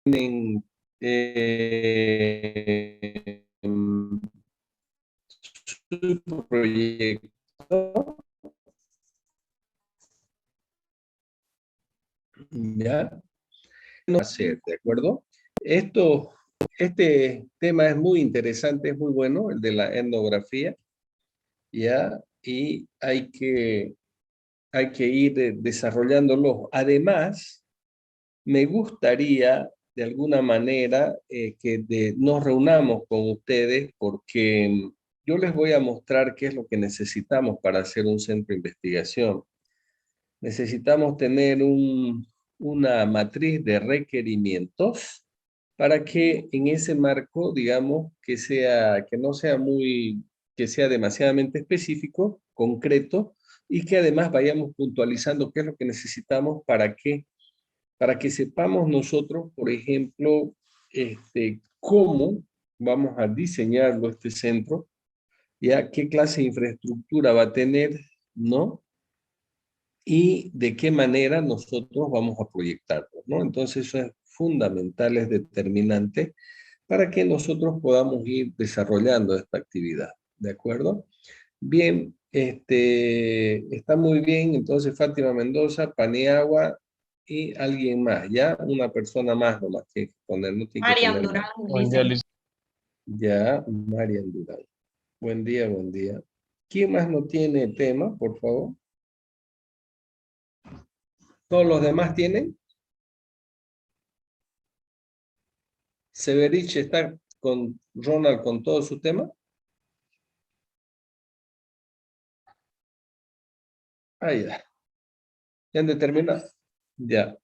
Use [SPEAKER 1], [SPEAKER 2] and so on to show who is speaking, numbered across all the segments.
[SPEAKER 1] tienen su proyecto, ¿ya? No hacer, ¿de acuerdo? Este tema es muy interesante, es muy bueno, el de la etnografía, ¿ya? Y hay que ir desarrollándolo. Además, me gustaría de alguna manera nos reunamos con ustedes porque yo les voy a mostrar qué es lo que necesitamos para hacer un centro de investigación. Necesitamos tener una matriz de requerimientos para que en ese marco, digamos, que no sea que sea demasiadamente específico, concreto, y que además vayamos puntualizando qué es lo que necesitamos para que sepamos nosotros, por ejemplo, cómo vamos a diseñarlo este centro, ya qué clase de infraestructura va a tener, ¿no? Y de qué manera nosotros vamos a proyectarlo, ¿no? Entonces eso es fundamental, es determinante para que nosotros podamos ir desarrollando esta actividad, ¿de acuerdo? Bien, está muy bien, entonces Fátima Mendoza, Paniagua y alguien más, ¿ya? Una persona más nomás que poner, no tiene que
[SPEAKER 2] Marian
[SPEAKER 1] poner
[SPEAKER 2] Durán,
[SPEAKER 1] más.
[SPEAKER 3] Buen día,
[SPEAKER 2] dicen.
[SPEAKER 3] Luis.
[SPEAKER 1] Ya, Marian Durán. Buen día, buen día. ¿Quién más no tiene tema, por favor? ¿Todos los demás tienen? ¿Severich está con Ronald con todo su tema? Ah, ya. ¿Ya han determinado? Ya,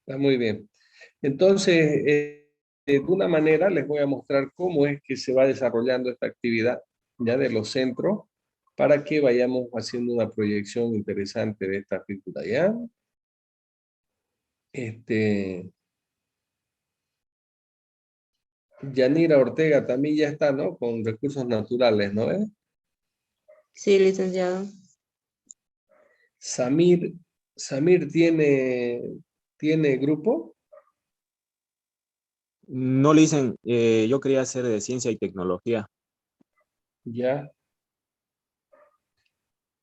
[SPEAKER 1] está muy bien. Entonces, de una manera les voy a mostrar cómo es que se va desarrollando esta actividad ya de los centros para que vayamos haciendo una proyección interesante de esta figura, ¿ya? Yanira Ortega también ya está, ¿no? Con recursos naturales, ¿no?
[SPEAKER 2] Sí, licenciado.
[SPEAKER 1] Samir, Samir tiene grupo,
[SPEAKER 4] No le dicen, yo quería hacer de ciencia y tecnología.
[SPEAKER 1] ya.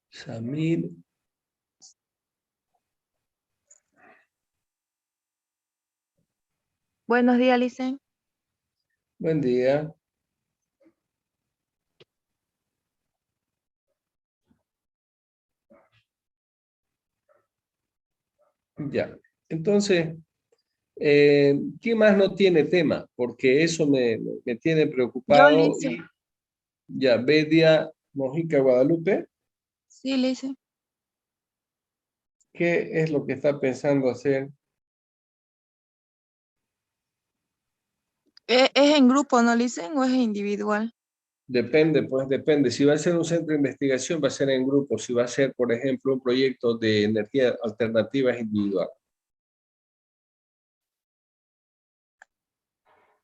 [SPEAKER 1] Samir,
[SPEAKER 5] Buenos días, Licen.
[SPEAKER 1] buen día. Ya. Entonces, ¿quién más no tiene tema? Porque eso me tiene
[SPEAKER 5] Yo,
[SPEAKER 1] preocupado y
[SPEAKER 5] Licen.
[SPEAKER 1] ya, Bedia Mojica Guadalupe,
[SPEAKER 5] Sí, Licen.
[SPEAKER 1] ¿qué es lo que está pensando hacer?
[SPEAKER 5] ¿Es en grupo, no, Licen, o es individual?
[SPEAKER 1] Depende, pues depende. Si va a ser un centro de investigación, va a ser en grupo. Si va a ser, por ejemplo, un proyecto de energía alternativa, es individual.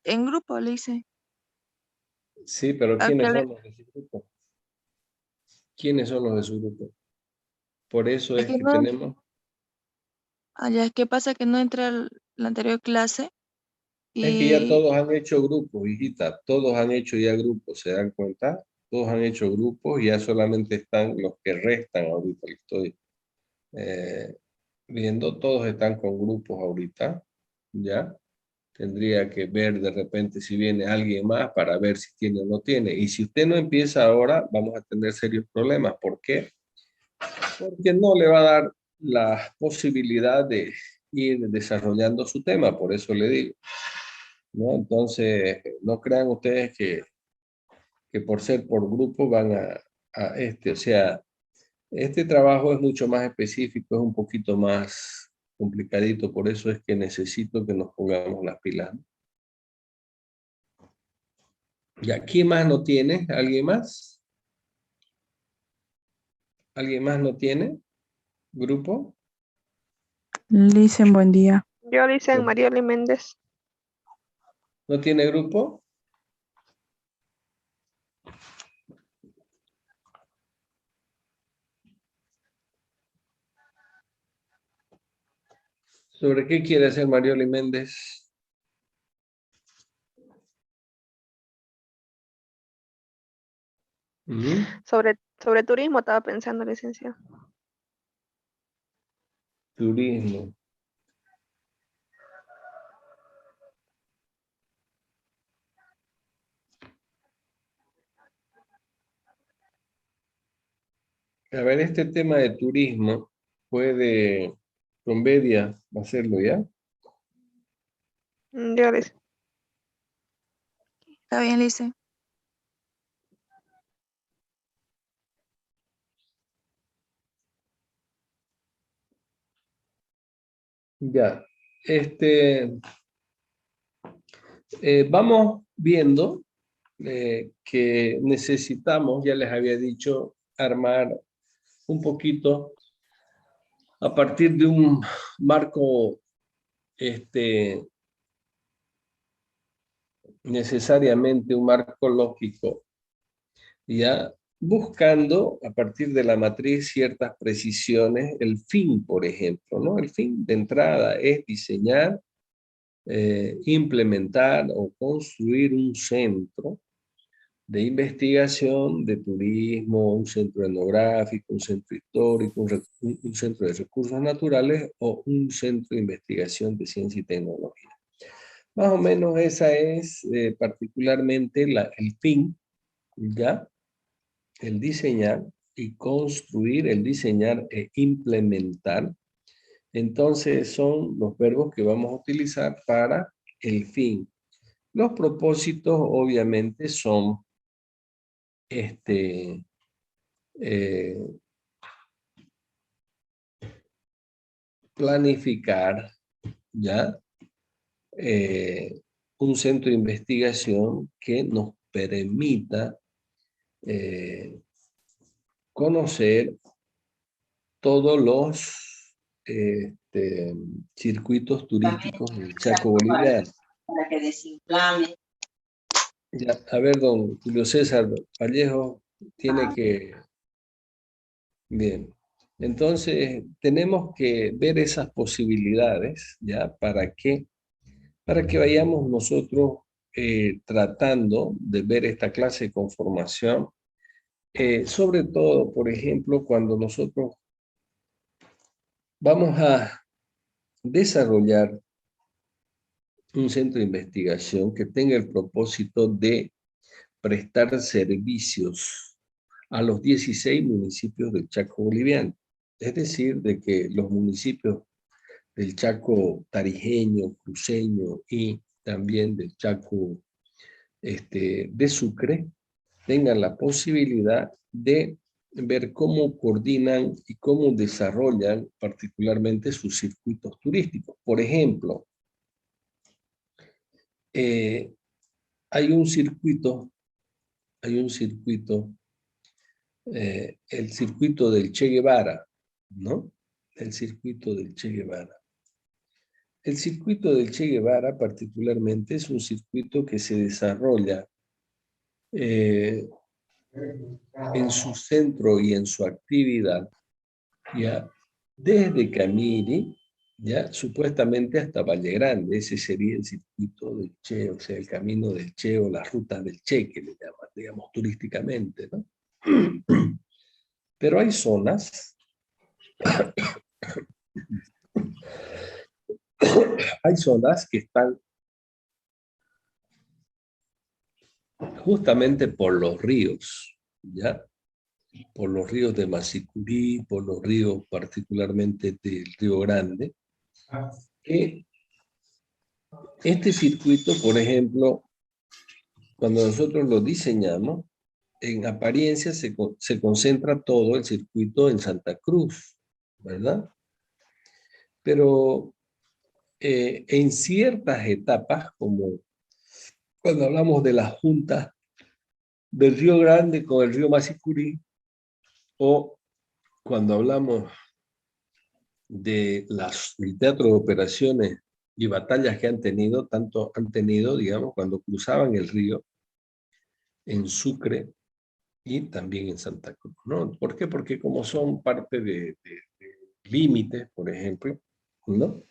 [SPEAKER 5] En grupo, Licen.
[SPEAKER 1] Sí, pero
[SPEAKER 5] ¿A qué
[SPEAKER 1] ¿quiénes
[SPEAKER 5] le-
[SPEAKER 1] son los de su grupo? ¿Quiénes son los de su grupo? Por eso
[SPEAKER 5] Es
[SPEAKER 1] es
[SPEAKER 5] que
[SPEAKER 1] que
[SPEAKER 5] no,
[SPEAKER 1] tenemos...
[SPEAKER 5] allá es que pasa que no entré a la anterior clase
[SPEAKER 1] Es que ya
[SPEAKER 5] y
[SPEAKER 1] todos han hecho grupos, hijita. Todos han hecho ya grupos, ¿se dan cuenta? Todos han hecho grupos y ya solamente están los que restan ahorita. Que estoy eh, viendo, todos están con grupos ahorita, ¿ya? Tendría que ver de repente si viene alguien más para ver si tiene o no tiene. Y si usted no empieza ahora, vamos a tener serios problemas. ¿Por qué? Porque no le va a dar la posibilidad de ir desarrollando su tema, por eso le digo, ¿no? Entonces, no crean ustedes que por ser por grupo van o sea, este trabajo es mucho más específico, es un poquito más complicadito, por eso es que necesito que nos pongamos las pilas, ¿no? ¿Ya quién más no tiene? ¿Alguien más? ¿Alguien más no tiene grupo?
[SPEAKER 6] Licen, buen día.
[SPEAKER 7] Yo, dicen María Méndez.
[SPEAKER 1] ¿No tiene grupo? ¿Sobre qué quiere hacer Marioli Méndez? Ujú.
[SPEAKER 7] Sobre turismo estaba pensando, licenciado.
[SPEAKER 1] Turismo. A ver, este tema de turismo puede Convedia hacerlo ya.
[SPEAKER 7] Dígales.
[SPEAKER 5] Está bien, Lice.
[SPEAKER 1] Ya. Vamos viendo que necesitamos, ya les había dicho, armar un poquito a partir de un marco necesariamente un marco lógico, ya buscando a partir de la matriz ciertas precisiones, el fin, por ejemplo, ¿no? El fin de entrada es diseñar, implementar o construir un centro de investigación, de turismo, un centro etnográfico, un centro histórico, un centro de recursos naturales o un centro de investigación de ciencia y tecnología. Más o menos esa es particularmente el fin, ¿ya? El diseñar y construir, el diseñar e implementar. Entonces son los verbos que vamos a utilizar para el fin. Los propósitos obviamente son planificar, ¿ya? Un centro de investigación que nos permita conocer todos los circuitos turísticos del Chaco boliviano.
[SPEAKER 3] Para que desinflame.
[SPEAKER 1] Ya, a ver, don Julio César Vallejo tiene que... Bien, entonces tenemos que ver esas posibilidades, ¿ya? Para que vayamos nosotros tratando de ver esta clase de conformación, sobre todo, por ejemplo, cuando nosotros vamos a desarrollar un centro de investigación que tenga el propósito de prestar servicios a los 16 municipios del Chaco boliviano. Es decir, de que los municipios del Chaco tarijeño, cruceño y también del Chaco de Sucre tengan la posibilidad de ver cómo coordinan y cómo desarrollan particularmente sus circuitos turísticos. Por ejemplo, hay un circuito, el circuito del Che Guevara, ¿no? El circuito del Che Guevara. El circuito del Che Guevara particularmente es un circuito que se desarrolla en su centro y en su actividad, ya desde Camiri, ya supuestamente hasta Valle Grande. Ese sería el circuito del Che, o sea, el camino del Che o las rutas del Che, que le llaman, digamos, turísticamente, ¿no? Pero hay zonas, hay zonas que están justamente por los ríos, ¿ya? Por los ríos de Masicurí, por los ríos particularmente del Río Grande, que este circuito, por ejemplo, cuando nosotros lo diseñamos, en apariencia se concentra todo el circuito en Santa Cruz, ¿verdad? Pero en ciertas etapas, como cuando hablamos de la junta del Río Grande con el río Masicurí, o cuando hablamos del teatro de operaciones y batallas que han tenido, digamos, cuando cruzaban el río en Sucre y también en Santa Cruz, ¿no? ¿Por qué? Porque como son parte de límites, por ejemplo, ¿no?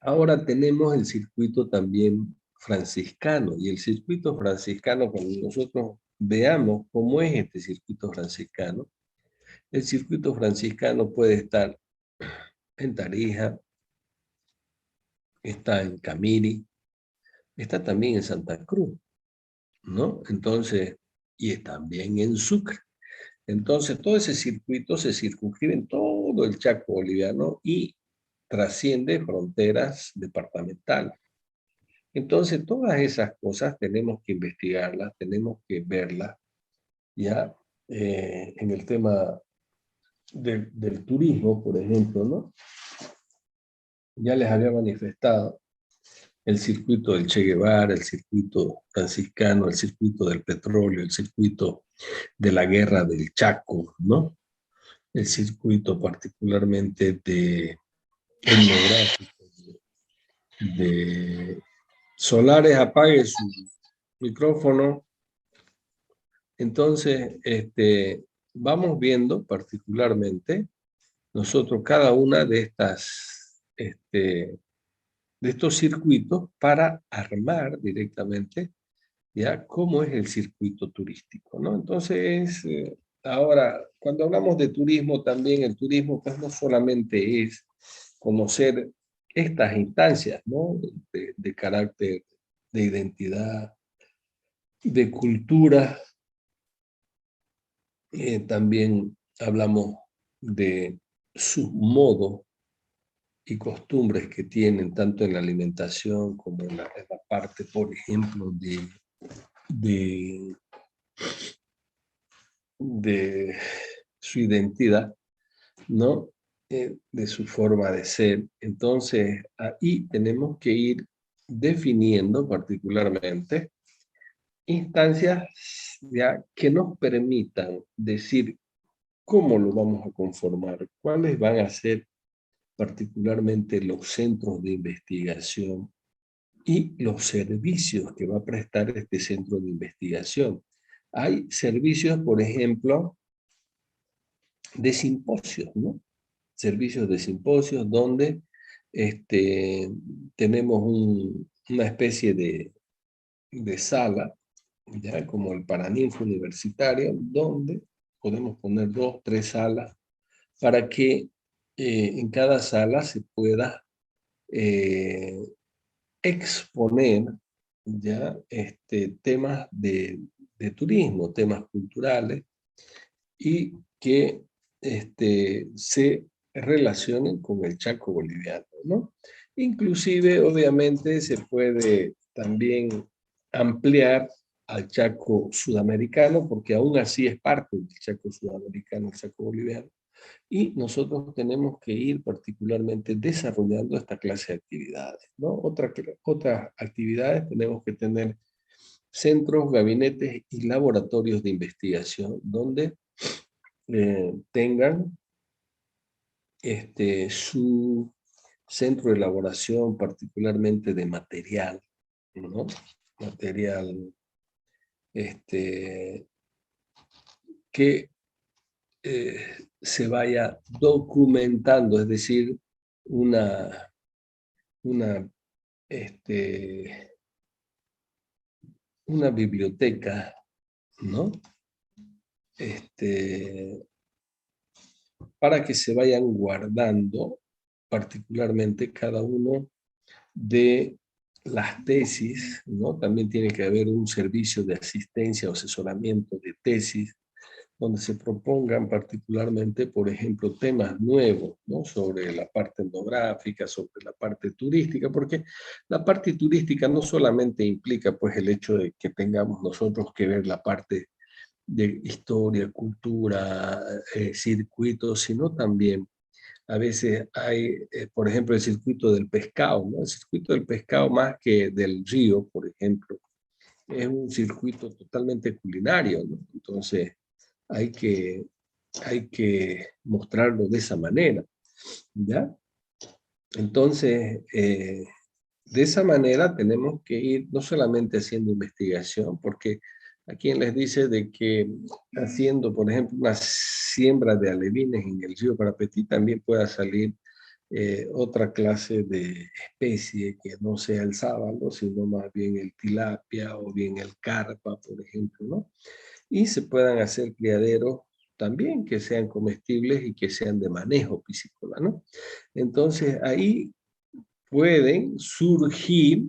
[SPEAKER 1] Ahora tenemos el circuito también franciscano, y el circuito franciscano, cuando nosotros veamos cómo es este circuito franciscano. El circuito franciscano puede estar en Tarija, está en Camiri, está también en Santa Cruz, ¿no? Entonces, y también en Sucre. Entonces, todo ese circuito se circunscribe en todo el Chaco boliviano y trasciende fronteras departamentales. Entonces, todas esas cosas tenemos que investigarlas, tenemos que verlas, ya en el tema del turismo, por ejemplo, ¿no? Ya les había manifestado el circuito del Che Guevara, el circuito franciscano, el circuito del petróleo, el circuito de la guerra del Chaco, ¿no? El circuito particularmente de etnográfico, de Solares, apague su micrófono. Entonces, vamos viendo particularmente nosotros cada una de estas, de estos circuitos para armar directamente ya cómo es el circuito turístico, ¿no? Entonces, ahora, cuando hablamos de turismo, también el turismo pues no solamente es conocer estas instancias, ¿no? De carácter, de identidad, de cultura. También hablamos de sus modos y costumbres que tienen tanto en la alimentación como en la parte, por ejemplo, de su identidad, ¿no? De su forma de ser. Entonces, ahí tenemos que ir definiendo particularmente instancias ya que nos permitan decir cómo lo vamos a conformar, cuáles van a ser particularmente los centros de investigación y los servicios que va a prestar este centro de investigación. Hay servicios, por ejemplo, de simposios, ¿no? Servicios de simposios donde tenemos una especie de sala, ya como el Paraninfo Universitario, donde podemos poner 2, 3 salas para que en cada sala se pueda exponer ya temas de turismo, temas culturales, y que se relacionen con el Chaco boliviano, ¿no? Inclusive, obviamente, se puede también ampliar al Chaco sudamericano, porque aún así es parte del Chaco sudamericano, el Chaco boliviano, y nosotros tenemos que ir particularmente desarrollando esta clase de actividades, ¿no? Otras actividades tenemos que tener centros, gabinetes y laboratorios de investigación donde tengan su centro de elaboración particularmente de material, ¿no? Material que se vaya documentando, es decir, una biblioteca, ¿no? Para que se vayan guardando particularmente cada uno de las tesis, ¿no? También tiene que haber un servicio de asistencia o asesoramiento de tesis, donde se propongan particularmente, por ejemplo, temas nuevos, ¿no? Sobre la parte etnográfica, sobre la parte turística, porque la parte turística no solamente implica pues el hecho de que tengamos nosotros que ver la parte de historia, cultura, circuitos, sino también a veces hay, por ejemplo, el circuito del pescado, ¿no? El circuito del pescado más que del río, por ejemplo, es un circuito totalmente culinario, ¿no? Entonces hay que mostrarlo de esa manera, ¿ya? Entonces, de esa manera tenemos que ir no solamente haciendo investigación, porque a quien les dice de que haciendo, por ejemplo, una siembra de alevines en el río Parapetí también pueda salir otra clase de especie que no sea el sábalo, sino más bien el tilapia o bien el carpa, por ejemplo, ¿no? Y se puedan hacer criaderos también que sean comestibles y que sean de manejo piscícola, ¿no? Entonces ahí pueden surgir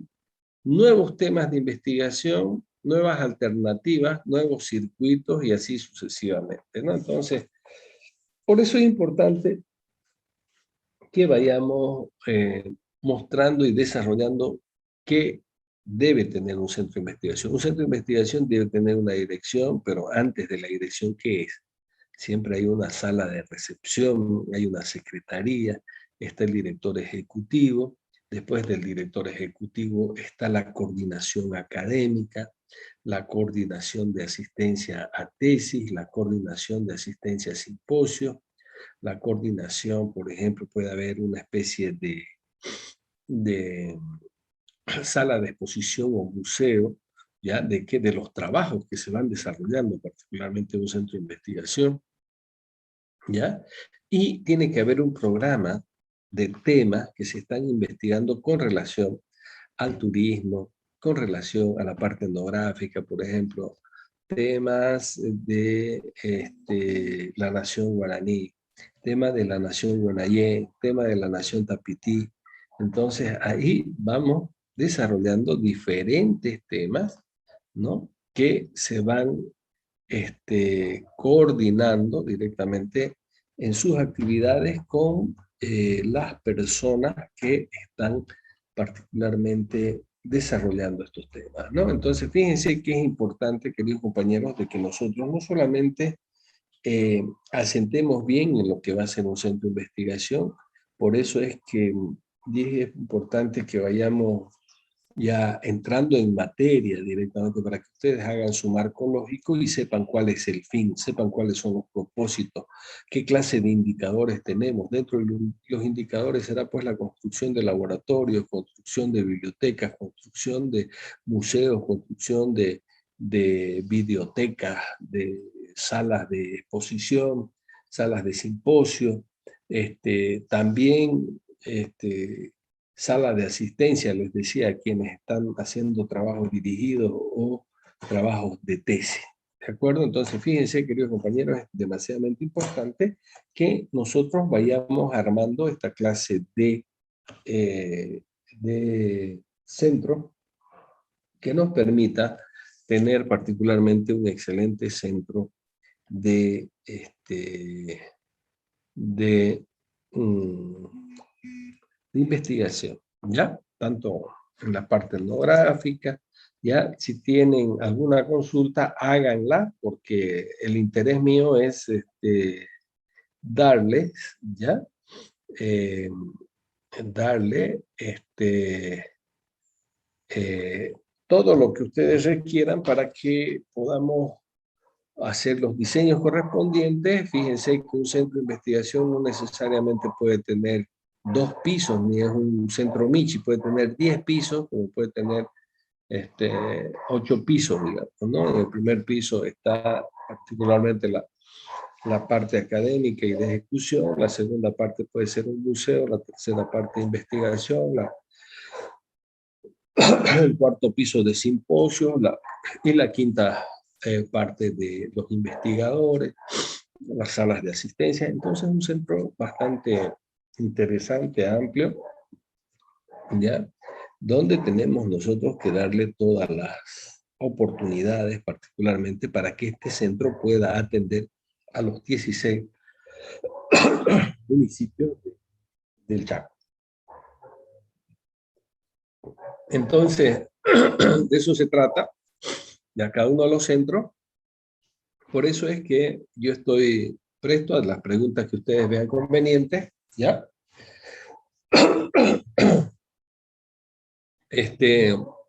[SPEAKER 1] nuevos temas de investigación, nuevas alternativas, nuevos circuitos y así sucesivamente, ¿no? Entonces, por eso es importante que vayamos mostrando y desarrollando qué debe tener un centro de investigación. Un centro de investigación debe tener una dirección, pero antes de la dirección, ¿qué es? Siempre hay una sala de recepción, hay una secretaría, está el director ejecutivo, después del director ejecutivo está la coordinación académica, la coordinación de asistencia a tesis, la coordinación de asistencia a simposios, la coordinación, por ejemplo, puede haber una especie de sala de exposición o museo, ¿ya? De los trabajos que se van desarrollando, particularmente en un centro de investigación, ¿ya? Y tiene que haber un programa de temas que se están investigando con relación al turismo, con relación a la parte etnográfica, por ejemplo, temas de la nación guaraní, tema de la nación guanayé, tema de la nación tapití. Entonces ahí vamos desarrollando diferentes temas, ¿no? Que se van coordinando directamente en sus actividades con las personas que están particularmente desarrollando estos temas, ¿no? Entonces, fíjense que es importante, queridos compañeros, de que nosotros no solamente asentemos bien en lo que va a ser un centro de investigación, por eso es que dije, es importante que vayamos ya entrando en materia directamente para que ustedes hagan su marco lógico y sepan cuál es el fin, sepan cuáles son los propósitos, qué clase de indicadores tenemos. Dentro de los indicadores será pues la construcción de laboratorios, construcción de bibliotecas, construcción de museos, construcción de bibliotecas, de salas de exposición, salas de simposio, también sala de asistencia, les decía, a quienes están haciendo trabajos dirigidos o trabajos de tesis. ¿De acuerdo? Entonces, fíjense, queridos compañeros, es demasiadamente importante que nosotros vayamos armando esta clase de centro que nos permita tener particularmente un excelente centro de, de investigación, ¿ya? Tanto en la parte etnográfica, ¿ya? Si tienen alguna consulta, háganla, porque el interés mío es darles, ¿ya? Darle todo lo que ustedes requieran para que podamos hacer los diseños correspondientes. Fíjense que un centro de investigación no necesariamente puede tener 2 pisos, ni es un centro Michi, puede tener 10 pisos, como puede tener 8 pisos, digamos, ¿no? En el primer piso está particularmente la parte académica y de ejecución, la segunda parte puede ser un museo, la tercera parte de investigación, el cuarto piso de simposio, y la quinta parte de los investigadores, las salas de asistencia. Entonces, un centro bastante interesante, amplio, ¿ya? Donde tenemos nosotros que darle todas las oportunidades, particularmente para que este centro pueda atender a los 16 municipios del Chaco. Entonces, de eso se trata, de cada uno de los centros. Por eso es que yo estoy presto a las preguntas que ustedes vean convenientes, ¿ya?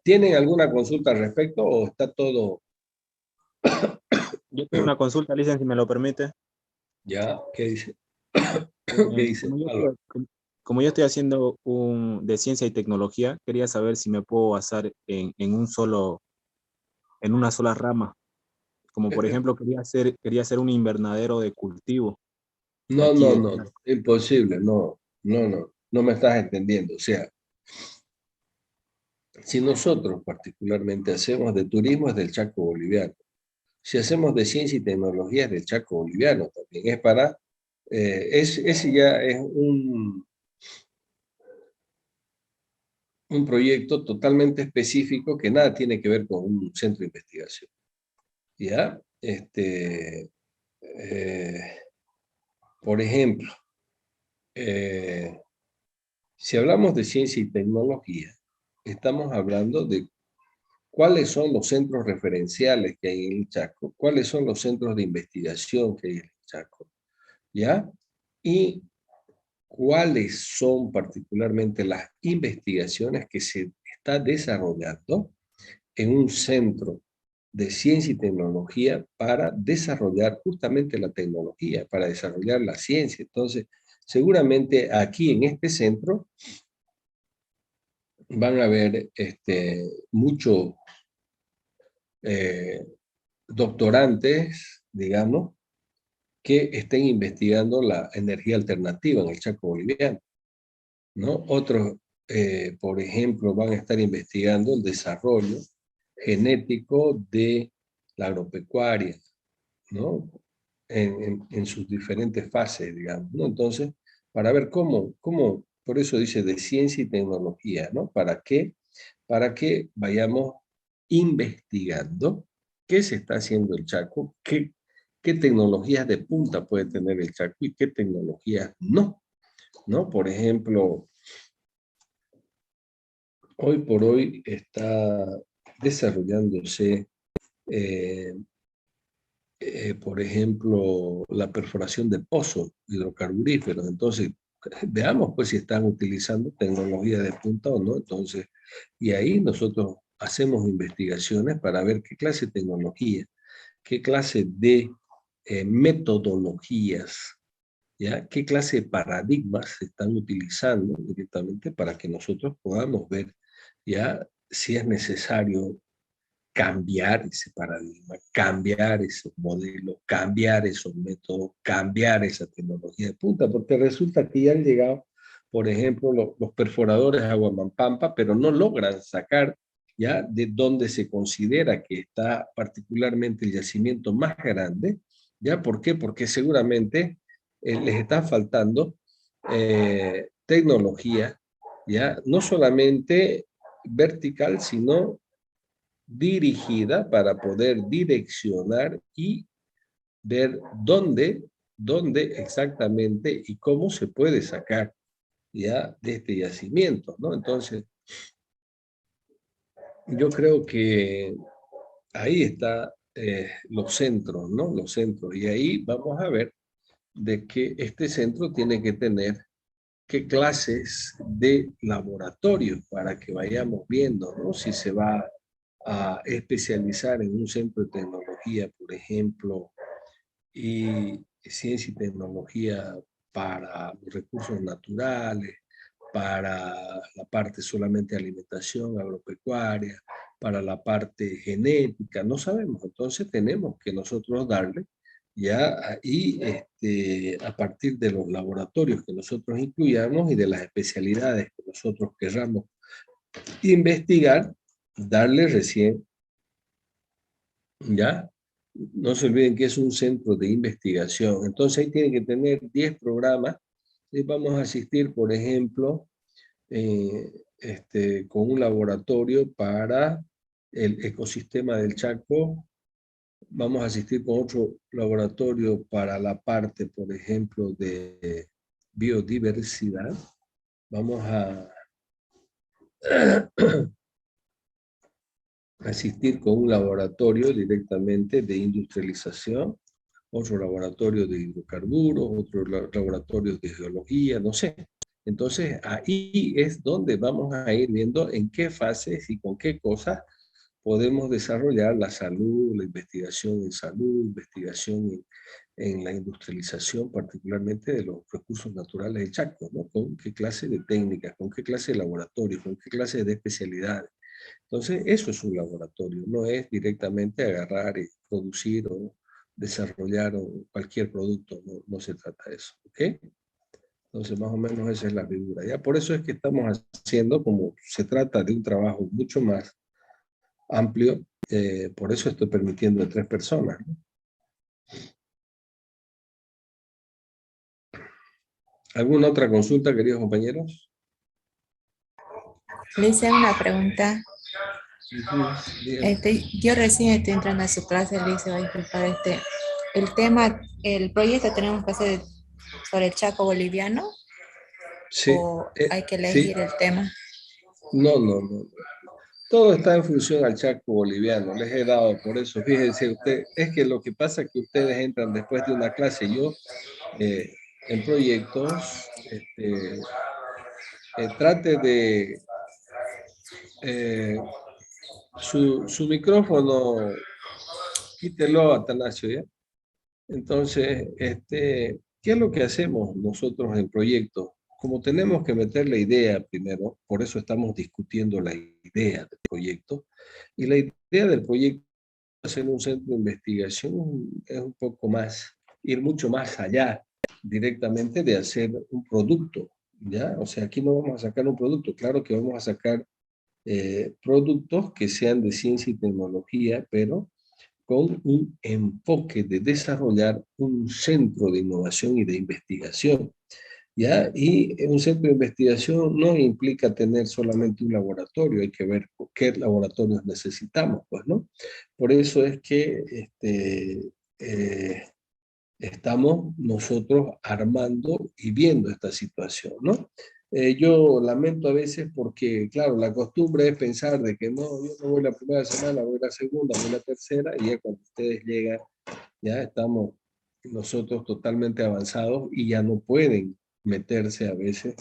[SPEAKER 1] ¿Tienen alguna consulta al respecto o está todo?
[SPEAKER 4] Yo tengo una consulta, Licen, si me lo permite.
[SPEAKER 1] ¿Ya? ¿Qué dice? ¿Qué dice?
[SPEAKER 4] Como yo estoy haciendo de ciencia y tecnología, quería saber si me puedo basar en una sola rama. Como por ejemplo, quería hacer un invernadero de cultivo.
[SPEAKER 1] No, imposible, no. no me estás entendiendo. O sea, si nosotros particularmente hacemos de turismo es del Chaco boliviano, si hacemos de ciencia y tecnología es del Chaco boliviano también, es para, ese ya es un proyecto totalmente específico que nada tiene que ver con un centro de investigación. ¿Ya? Por ejemplo, si hablamos de ciencia y tecnología, estamos hablando de cuáles son los centros referenciales que hay en el Chaco, cuáles son los centros de investigación que hay en el Chaco, ¿ya? Y cuáles son particularmente las investigaciones que se está desarrollando en un centro de ciencia y tecnología para desarrollar justamente la tecnología, para desarrollar la ciencia. Entonces, seguramente aquí en este centro van a haber muchos doctorantes, digamos, que estén investigando la energía alternativa en el Chaco boliviano, ¿no? Otros, por ejemplo, van a estar investigando el desarrollo genético de la agropecuaria, ¿no? En sus diferentes fases, digamos, ¿no? Entonces, para ver cómo, por eso dice de ciencia y tecnología, ¿no? ¿Para qué? Para que vayamos investigando qué se está haciendo el Chaco, qué tecnologías de punta puede tener el Chaco y qué tecnologías no, ¿no? Por ejemplo, hoy por hoy está desarrollándose, por ejemplo, la perforación de pozos hidrocarburíferos. Entonces, veamos pues si están utilizando tecnología de punta o no. Entonces, y ahí nosotros hacemos investigaciones para ver qué clase de tecnología, qué clase de metodologías, ¿ya? ¿Qué clase de paradigmas se están utilizando directamente para que nosotros podamos ver ya si es necesario cambiar ese paradigma, cambiar esos modelos, cambiar esos métodos, cambiar esa tecnología de punta, porque resulta que ya han llegado, por ejemplo, los perforadores de Aguamampampa, pero no logran sacar ya de donde se considera que está particularmente el yacimiento más grande. ¿Ya? ¿Por qué? Porque seguramente les está faltando tecnología, ¿ya? No solamente vertical, sino dirigida para poder direccionar y ver dónde exactamente y cómo se puede sacar ya de este yacimiento, ¿no? Entonces, yo creo que ahí está los centros, ¿no? Los centros. Y ahí vamos a ver de que este centro tiene que tener qué clases de laboratorios para que vayamos viendo, ¿no? Si se va a especializar en un centro de tecnología, por ejemplo, y ciencia y tecnología para los recursos naturales, para la parte solamente de alimentación agropecuaria, para la parte genética, no sabemos. Entonces tenemos que nosotros darle ya y a partir de los laboratorios que nosotros incluyamos y de las especialidades que nosotros querramos investigar, darle recién, ¿ya? No se olviden que es un centro de investigación. Entonces ahí tienen que tener 10 programas. Y vamos a asistir, por ejemplo, con un laboratorio para el ecosistema del Chaco. Vamos a asistir con otro laboratorio para la parte, por ejemplo, de biodiversidad. Vamos a asistir con un laboratorio directamente de industrialización, otro laboratorio de hidrocarburos, otro laboratorio de geología, no sé. Entonces, ahí es donde vamos a ir viendo en qué fases y con qué cosas podemos desarrollar la salud, la investigación en salud, investigación en la industrialización, particularmente de los recursos naturales del Chaco, ¿no? Con qué clase de técnicas, con qué clase de laboratorios, con qué clase de especialidades. Entonces, eso es un laboratorio, no es directamente agarrar y producir o desarrollar cualquier producto, no se trata de eso, ¿ok? Entonces, más o menos esa es la figura. Ya por eso es que estamos haciendo, como se trata de un trabajo mucho más amplio, por eso estoy permitiendo de 3 personas, ¿no? ¿Alguna otra consulta, queridos compañeros?
[SPEAKER 8] Le hice una pregunta.
[SPEAKER 1] Dígame.
[SPEAKER 8] Yo recién estoy entrando a su clase, le hice, va a disculpar, el tema, el proyecto tenemos que hacer sobre el Chaco boliviano
[SPEAKER 1] Sí,
[SPEAKER 8] o hay que
[SPEAKER 1] sí.
[SPEAKER 8] elegir el tema.
[SPEAKER 1] No. Todo está en función al Chaco boliviano. Les he dado por eso. Fíjense usted, es que lo que pasa es que ustedes entran después de una clase. Yo en proyectos trate de su micrófono, quítelo, Atanasio, ¿ya? Entonces, ¿qué es lo que hacemos nosotros en proyectos? Como tenemos que meter la idea primero, por eso estamos discutiendo la idea del proyecto, y la idea del proyecto es hacer un centro de investigación es un poco más, ir mucho más allá directamente de hacer un producto, ¿ya? O sea, aquí no vamos a sacar un producto, claro que vamos a sacar productos que sean de ciencia y tecnología, pero con un enfoque de desarrollar un centro de innovación y de investigación, ¿ya? Y un centro de investigación no implica tener solamente un laboratorio, hay que ver qué laboratorios necesitamos, pues, ¿no? Por eso es que estamos nosotros armando y viendo esta situación, ¿no? Yo lamento a veces porque, claro, la costumbre es pensar de que no, yo no voy la primera semana, voy la segunda, voy la tercera, y ya cuando ustedes llegan, ya estamos nosotros totalmente avanzados y ya no pueden meterse a veces,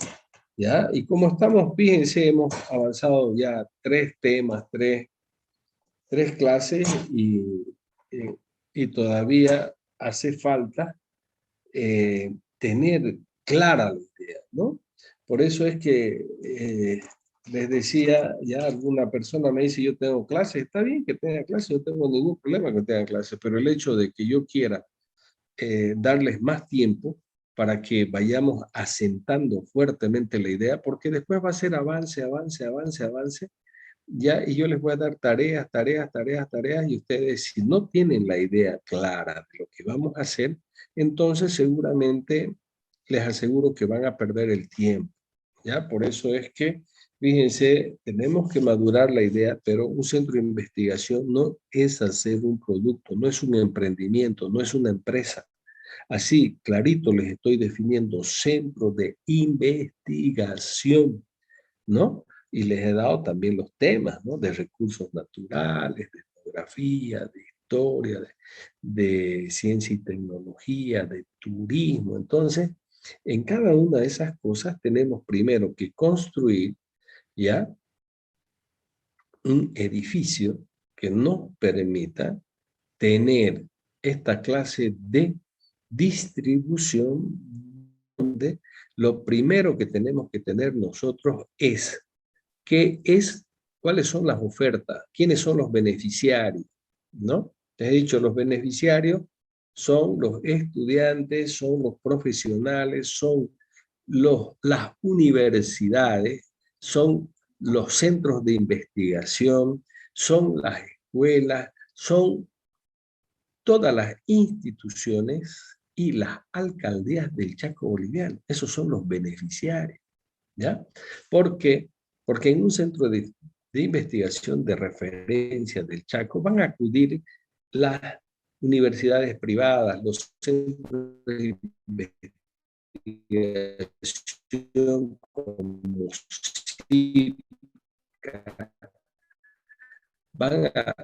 [SPEAKER 1] ¿ya? Y como estamos, fíjense, hemos avanzado ya 3 temas, 3 clases y todavía hace falta tener clara la idea, ¿no? Por eso es que les decía, ya alguna persona me dice, yo tengo clases, está bien que tenga clases, no tengo ningún problema que tenga clases, pero el hecho de que yo quiera darles más tiempo para que vayamos asentando fuertemente la idea, porque después va a ser avance, ya, y yo les voy a dar tareas, y ustedes, si no tienen la idea clara de lo que vamos a hacer, entonces seguramente les aseguro que van a perder el tiempo, ¿ya? Por eso es que, fíjense, tenemos que madurar la idea, pero un centro de investigación no es hacer un producto, no es un emprendimiento, no es una empresa. Así, clarito les estoy definiendo centro de investigación, ¿no? Y les he dado también los temas, ¿no? De recursos naturales, de etnografía, de historia, de ciencia y tecnología, de turismo. Entonces, en cada una de esas cosas tenemos primero que construir, ¿ya? Un edificio que nos permita tener esta clase de distribución donde lo primero que tenemos que tener nosotros es cuáles son las ofertas, quiénes son los beneficiarios, ¿no? Te he dicho, los beneficiarios son los estudiantes, son los profesionales, son las universidades, son los centros de investigación, son las escuelas, son todas las instituciones y las alcaldías del Chaco boliviano. Esos son los beneficiarios, ¿ya? ¿Por qué? Porque en un centro de investigación de referencia del Chaco van a acudir las universidades privadas, los centros de investigación como CIPCA, van a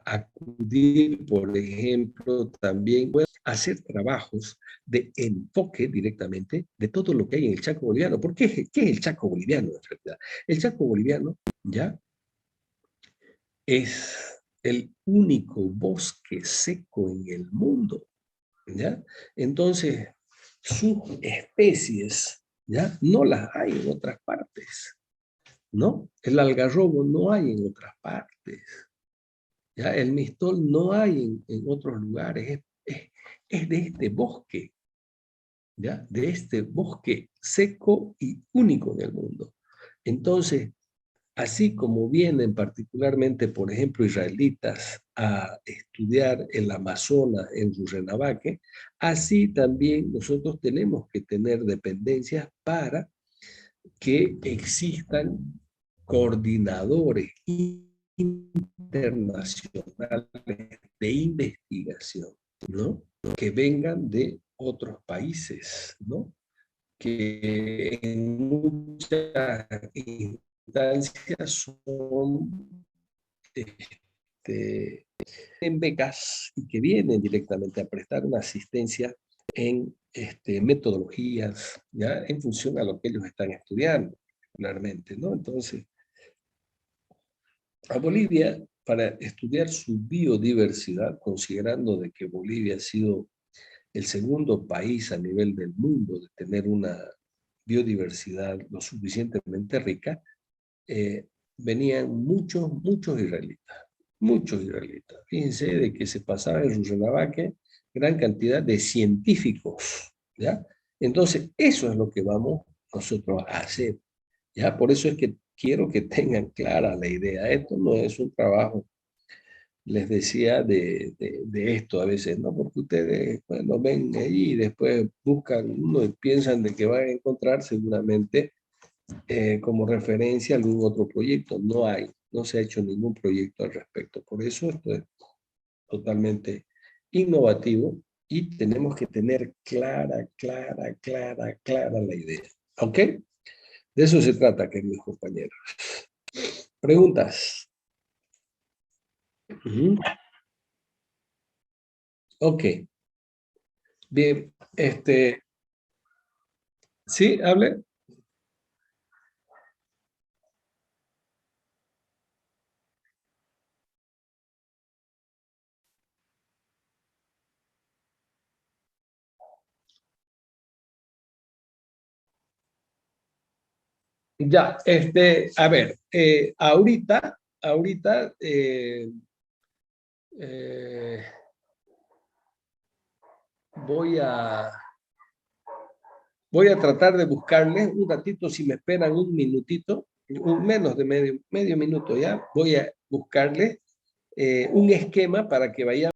[SPEAKER 1] acudir, por ejemplo, también a hacer trabajos de enfoque directamente de todo lo que hay en el Chaco boliviano. ¿Por qué? ¿Qué es el Chaco boliviano en realidad? El Chaco boliviano, ¿ya? Es el único bosque seco en el mundo, ¿ya? Entonces, sus especies, ¿ya? No las hay en otras partes, ¿no? El algarrobo no hay en otras partes. ¿Ya? El mistol no hay en otros lugares, es de este bosque. ¿ya? De este bosque seco y único en el mundo. Entonces, así como vienen particularmente, por ejemplo, israelitas a estudiar el Amazonas en Rurrenabaque, así también nosotros tenemos que tener dependencias para que existan coordinadores internacionales de investigación, ¿no? Que vengan de otros países, ¿no? Que en muchas instancias son en becas y que vienen directamente a prestar una asistencia en metodologías, ¿ya? En función a lo que ellos están estudiando, particularmente, ¿no? Entonces, a Bolivia, para estudiar su biodiversidad, considerando de que Bolivia ha sido el segundo país a nivel del mundo de tener una biodiversidad lo suficientemente rica, venían muchos israelitas. Muchos israelitas. Fíjense de que se pasaba en Rurrenabaque gran cantidad de científicos, ¿ya? Entonces, eso es lo que vamos nosotros a hacer, ¿ya? Por eso es que quiero que tengan clara la idea. Esto no es un trabajo, les decía, de esto a veces, ¿no? Porque ustedes, bueno, ven ahí y después buscan uno y piensan de que van a encontrar seguramente como referencia algún otro proyecto. No hay, no se ha hecho ningún proyecto al respecto. Por eso esto es totalmente innovativo y tenemos que tener clara la idea. ¿Ok? De eso se trata, queridos compañeros. ¿Preguntas? Ok. Bien, ¿sí? ¿Hable? Ya, a ver, ahorita, voy a tratar de buscarles un ratito, si me esperan un minutito, menos de medio minuto ya, voy a buscarles un esquema para que vayamos